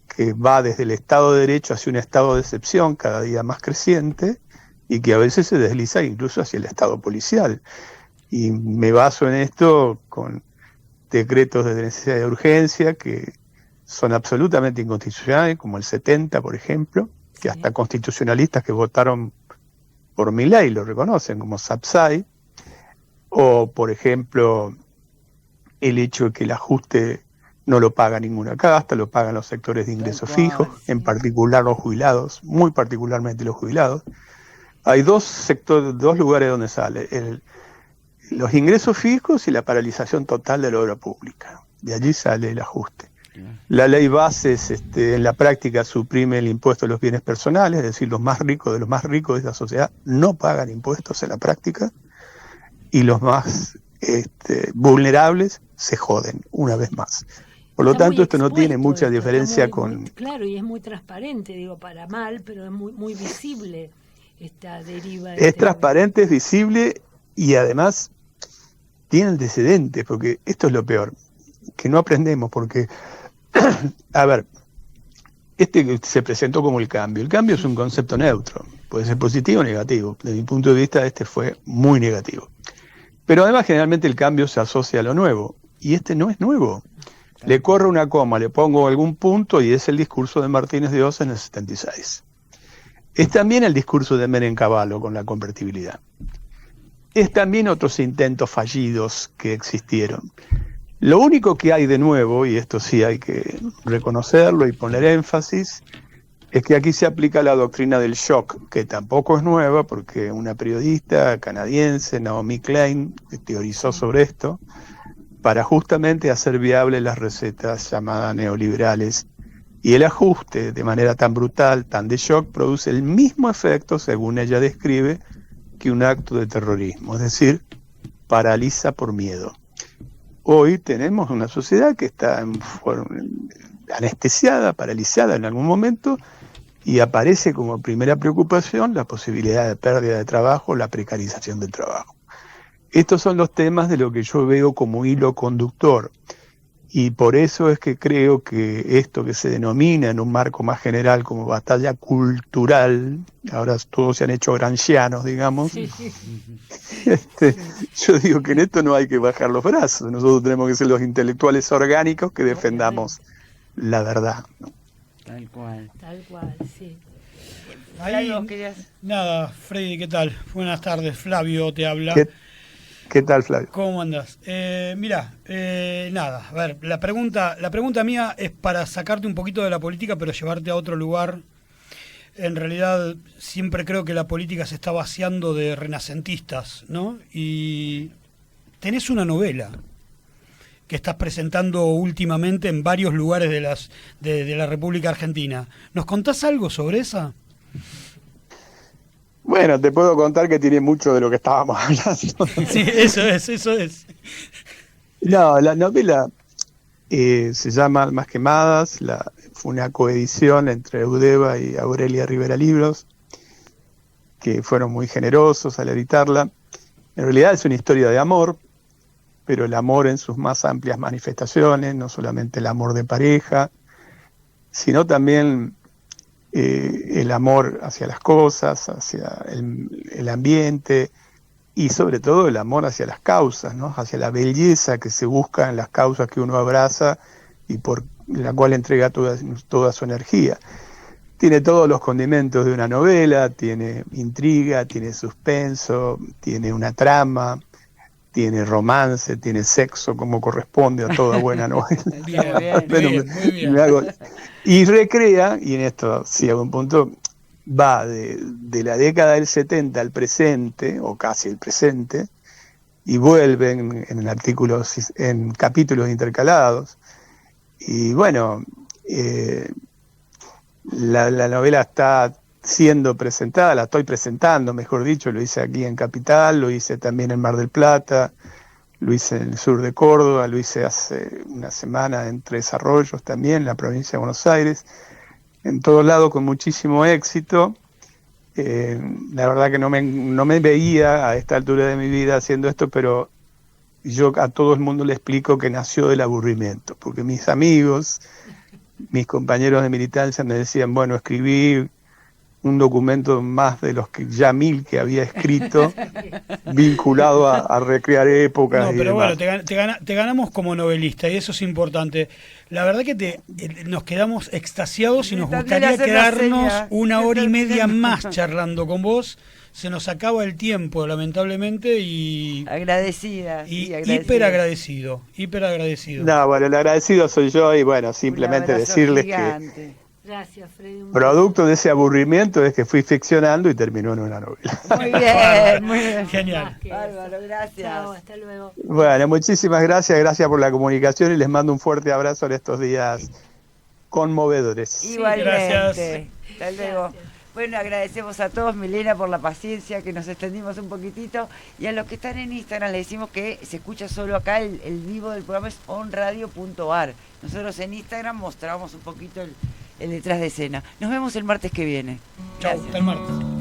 que va desde el Estado de Derecho hacia un Estado de excepción cada día más creciente y que a veces se desliza incluso hacia el Estado policial. Y me baso en esto con decretos de necesidad de urgencia que son absolutamente inconstitucionales, como el 70, por ejemplo, que hasta constitucionalistas que votaron por Milei lo reconocen, como Sapsay, o por ejemplo el hecho de que el ajuste no lo paga ninguna casta, lo pagan los sectores de ingresos fijos, en particular los jubilados, muy particularmente los jubilados. Hay dos lugares donde sale, los ingresos fijos y la paralización total de la obra pública. De allí sale el ajuste. La ley Bases en la práctica suprime el impuesto a los bienes personales, es decir, los más ricos de esta sociedad no pagan impuestos en la práctica y los más vulnerables se joden una vez más. Por lo tanto, esto no tiene mucha diferencia con... Claro, y es muy transparente, digo, para mal, pero es muy visible esta deriva. Es transparente, es visible y además tiene antecedentes, porque esto es lo peor, que no aprendemos, porque, a ver, que se presentó como el cambio. El cambio es un concepto neutro, puede ser positivo o negativo. Desde mi punto de vista, fue muy negativo. Pero además, generalmente el cambio se asocia a lo nuevo, y no es nuevo. Le corro una coma, le pongo algún punto, y es el discurso de Martínez de Osa en el 76. Es también el discurso de Menem Cavallo con la convertibilidad. Es también otros intentos fallidos que existieron. Lo único que hay de nuevo, y esto sí hay que reconocerlo y poner énfasis, es que aquí se aplica la doctrina del shock, que tampoco es nueva, porque una periodista canadiense, Naomi Klein, teorizó sobre esto, para justamente hacer viables las recetas llamadas neoliberales. Y el ajuste, de manera tan brutal, tan de shock, produce el mismo efecto, según ella describe, que un acto de terrorismo, es decir, paraliza por miedo. Hoy tenemos una sociedad que está anestesiada, paralizada en algún momento, y aparece como primera preocupación la posibilidad de pérdida de trabajo, la precarización del trabajo. Estos son los temas de lo que yo veo como hilo conductor, y por eso es que creo que esto que se denomina en un marco más general como batalla cultural, ahora todos se han hecho gramscianos, digamos, yo digo que en esto no hay que bajar los brazos, nosotros tenemos que ser los intelectuales orgánicos que defendamos la verdad, ¿no? Tal cual. Tal cual, sí. Ahí, nada, Freddy, ¿qué tal? Buenas tardes, Flavio te habla. ¿Qué tal, Flavio? ¿Cómo andás? Nada, a ver, la pregunta mía es para sacarte un poquito de la política, pero llevarte a otro lugar. En realidad, siempre creo que la política se está vaciando de renacentistas, ¿no? Y tenés una novela que estás presentando últimamente en varios lugares de la República Argentina. ¿Nos contás algo sobre esa? Bueno, te puedo contar que tiene mucho de lo que estábamos hablando. Sí, eso es. No, la novela se llama Almas Quemadas, fue una coedición entre Eudeva y Aurelia Rivera Libros, que fueron muy generosos al editarla. En realidad es una historia de amor, pero el amor en sus más amplias manifestaciones, no solamente el amor de pareja, sino también el amor hacia las cosas, hacia el ambiente y sobre todo el amor hacia las causas, ¿no? Hacia la belleza que se busca en las causas que uno abraza y por la cual entrega toda su energía. Tiene todos los condimentos de una novela, tiene intriga, tiene suspenso, tiene una trama, tiene romance, tiene sexo, como corresponde a toda buena novela. Muy bien. Y recrea, y en esto sí hago un punto, va de la década del 70 al presente, o casi el presente, y vuelve en artículos, en capítulos intercalados. Y bueno, la novela está siendo presentada, la estoy presentando, mejor dicho, lo hice aquí en Capital, lo hice también en Mar del Plata, lo hice en el sur de Córdoba, lo hice hace una semana en Tres Arroyos también, en la provincia de Buenos Aires, en todos lados con muchísimo éxito. La verdad que no me veía a esta altura de mi vida haciendo esto, pero yo a todo el mundo le explico que nació del aburrimiento, porque mis amigos, mis compañeros de militancia me decían, bueno, escribí un documento más de los que ya 1000 que había escrito, vinculado a recrear épocas. No, pero demás. bueno, te ganamos como novelista y eso es importante. La verdad que nos quedamos extasiados y nos gustaría quedarnos una hora y media más charlando con vos. Se nos acaba el tiempo, lamentablemente, y agradecida. Hiper agradecido. No, bueno, el agradecido soy yo y bueno, simplemente decirles gigante. que Gracias, Freddy. producto de ese aburrimiento es que fui ficcionando y terminó en una novela. Muy bien. Genial. Bárbaro, gracias. Chao, hasta luego. Bueno, muchísimas gracias por la comunicación y les mando un fuerte abrazo en estos días conmovedores. Igualmente. Gracias. Hasta luego. Gracias. Bueno, agradecemos a todos, Milena, por la paciencia, que nos extendimos un poquitito. Y a los que están en Instagram les decimos que se escucha solo acá, el vivo del programa es onradio.ar. Nosotros en Instagram mostramos un poquito el detrás de escena. Nos vemos el martes que viene. Chau, hasta el martes.